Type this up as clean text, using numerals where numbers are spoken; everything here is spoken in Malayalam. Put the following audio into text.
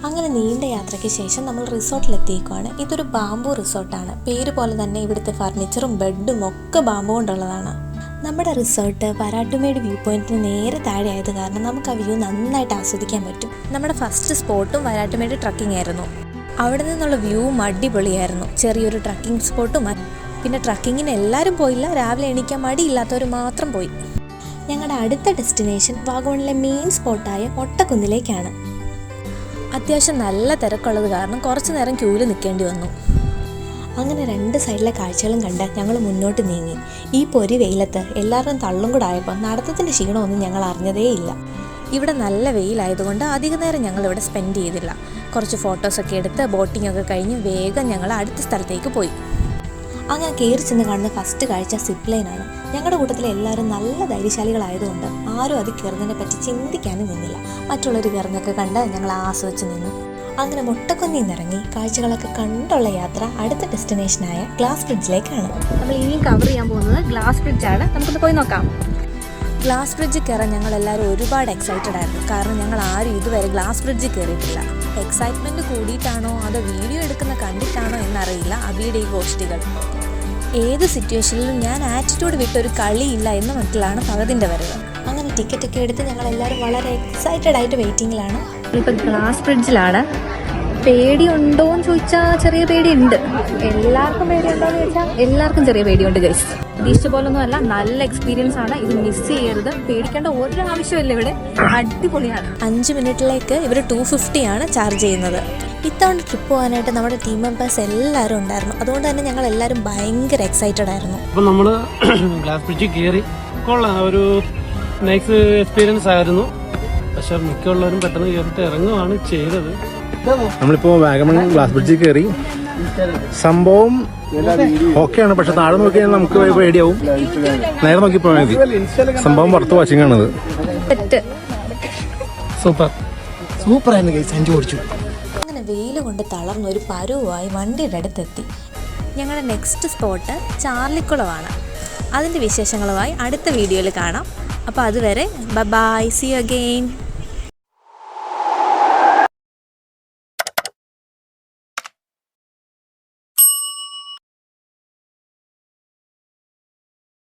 അങ്ങനെ നീണ്ട യാത്രയ്ക്ക് ശേഷം നമ്മൾ റിസോർട്ടിലെത്തിയേക്കുവാണ്. ഇതൊരു ബാംബു റിസോർട്ടാണ്. പേര് പോലെ തന്നെ ഇവിടുത്തെ ഫർണിച്ചറും ബെഡും ഒക്കെ ബാംബു കൊണ്ടുള്ളതാണ്. നമ്മുടെ റിസോർട്ട് വരാട്ടുമേട് വ്യൂ പോയിന്റിന് നേരെ താഴെ ആയത് കാരണം നമുക്ക് ആ വ്യൂ നന്നായിട്ട് ആസ്വദിക്കാൻ പറ്റും. നമ്മുടെ ഫസ്റ്റ് സ്പോട്ടും വരാട്ടുമേട് ട്രക്കിംഗ് ആയിരുന്നു. അവിടെ നിന്നുള്ള വ്യൂവും അടിപൊളിയായിരുന്നു. ചെറിയൊരു ട്രക്കിംഗ് സ്പോട്ടും. പിന്നെ ട്രക്കിങ്ങിന് എല്ലാവരും പോയില്ല, രാവിലെ എണീക്കാൻ മടിയില്ലാത്തവർ മാത്രം പോയി. ഞങ്ങളുടെ അടുത്ത ഡെസ്റ്റിനേഷൻ വാഗമണിലെ മെയിൻ സ്പോട്ടായ ഒട്ടക്കുന്നിലേക്കാണ്. അത്യാവശ്യം നല്ല തിരക്കുള്ളത് കാരണം കുറച്ച് നേരം ക്യൂവിൽ നിൽക്കേണ്ടി വന്നു. അങ്ങനെ രണ്ട് സൈഡിലെ കാഴ്ചകളും കണ്ട് ഞങ്ങൾ മുന്നോട്ട് നീങ്ങി. ഈ പൊരി വെയിലത്ത് എല്ലാവരും തള്ളും കൂടെ ആയപ്പോൾ നടത്തത്തിൻ്റെ ക്ഷീണമൊന്നും ഞങ്ങൾ അറിഞ്ഞതേയില്ല. ഇവിടെ നല്ല വെയിലായതുകൊണ്ട് അധിക നേരം ഞങ്ങളിവിടെ സ്പെൻഡ് ചെയ്തില്ല. കുറച്ച് ഫോട്ടോസൊക്കെ എടുത്ത് ബോട്ടിങ്ങൊക്കെ കഴിഞ്ഞ് വേഗം ഞങ്ങൾ അടുത്ത സ്ഥലത്തേക്ക് പോയി. അങ്ങനെ കയറി ചെന്ന് കാണുന്ന ഫസ്റ്റ് കാഴ്ച സിപ്പ് ലൈനാണ്. ഞങ്ങളുടെ കൂട്ടത്തിലെ എല്ലാവരും നല്ല ധൈര്യശാലികളായതുകൊണ്ട് ആരും അത് കയറുന്നതിനെ പറ്റി ചിന്തിക്കാനും നിന്നില്ല. മറ്റുള്ളവർ കയറുന്നൊക്കെ കണ്ട് ഞങ്ങൾ ആസ്വദിച്ച് നിന്നു. അങ്ങനെ മുട്ടക്കൊന്നിൽ നിന്നിറങ്ങി കാഴ്ചകളൊക്കെ കണ്ടുള്ള യാത്ര അടുത്ത ഡെസ്റ്റിനേഷനായ ഗ്ലാസ് ബ്രിഡ്ജിലേക്കാണ്. നമ്മൾ ഇനിയും കവർ ചെയ്യാൻ പോകുന്നത് ഗ്ലാസ് ബ്രിഡ്ജാണ്. നമുക്കൊന്ന് പോയി നോക്കാം. ഗ്ലാസ് ബ്രിഡ്ജിൽ കയറാൻ ഞങ്ങളെല്ലാവരും ഒരുപാട് എക്സൈറ്റഡ് ആയിരുന്നു. കാരണം ഞങ്ങൾ ആരും ഇതുവരെ ഗ്ലാസ് ബ്രിഡ്ജിൽ കയറിയിട്ടില്ല. എക്സൈറ്റ്മെൻറ്റ് കൂടിയിട്ടാണോ അതോ വീഡിയോ എടുക്കുന്ന കണ്ടിട്ടാണോ എന്നറിയില്ല അബിയുടെ ഈ ഗോഷ്ടികൾ. ഏത് സിറ്റുവേഷനിലും ഞാൻ ആറ്റിറ്റ്യൂഡ് വിട്ടൊരു കളിയില്ല എന്ന മട്ടിലാണ് ഭഗതിൻ്റെ വരവ്. അങ്ങനെ ടിക്കറ്റൊക്കെ എടുത്ത് ഞങ്ങളെല്ലാവരും വളരെ എക്സൈറ്റഡ് ആയിട്ട് വെയിറ്റിങ്ങിലാണ്. ഇപ്പം ഗ്ലാസ് ബ്രിഡ്ജിലാണ്. പേടിയുണ്ടോയെന്ന് ചോദിച്ചാൽ ചെറിയ പേടിയുണ്ട്. എല്ലാവർക്കും പേടിയുണ്ടോയെന്ന് ചോദിച്ചാൽ എല്ലാവർക്കും ചെറിയ പേടിയുണ്ട് ഗൈസ്. ഉദ്ദേശിച്ച പോലൊന്നും അല്ല, നല്ല എക്സ്പീരിയൻസ് ആണ്. ഇത് മിസ് ചെയ്യരുത്. പേടിക്കേണ്ട ഒരു ആവശ്യമില്ല. ഇവിടെ അടിപൊളിയാണ്. 5 മിനിറ്റിലേക്ക് ഇവർ 250 ആണ് ചാർജ് ചെയ്യുന്നത്. ഇത്തവണ ട്രിപ്പ് പോകാനായിട്ട് നമ്മുടെ ടീം മെമ്പേഴ്സ് എല്ലാവരും ഉണ്ടായിരുന്നു. അതുകൊണ്ട് തന്നെ ഞങ്ങൾ എല്ലാവരും ഭയങ്കര എക്സൈറ്റഡ് ആയിരുന്നു. അപ്പം നമ്മൾ ഗ്ലാസ് ബ്രിഡ്ജിൽ കയറി കൊള്ളാം, ഒരു നൈസ് എക്സ്പീരിയൻസ് ആയിരുന്നു. പക്ഷെ മിക്കുള്ളവരും പെട്ടെന്ന് കയറിയിട്ട് ഇറങ്ങുകയാണ് ചെയ്തത്. നമ്മളിപ്പോൾ വാഗമൺ ഗ്ലാസ് ബ്രിഡ്ജിൽ കയറി. സംഭവം ഓക്കെയാണ്, പക്ഷെ താഴെ നോക്കിയാൽ നമുക്ക് പേടിയാവും. നേരെ നോക്കി പോയാൽ മതി. സംഭവം പുറത്ത് വാച്ചിങ് ആണത്. സൂപ്പറായിരുന്നു ഗൈസ്, എൻജോയ് ഓടിച്ചു. അങ്ങനെ വെയിൽ കൊണ്ട് തളർന്ന ഒരു പരുവായി വണ്ടിയുടെ അടുത്തെത്തി. ഞങ്ങളുടെ നെക്സ്റ്റ് സ്പോട്ട് ചാർലിക്കുളമാണ്. അതിൻ്റെ വിശേഷങ്ങളുമായി അടുത്ത വീഡിയോയിൽ കാണാം. അപ്പോൾ അതുവരെ ബൈ, സീ യു അഗെയിൻ.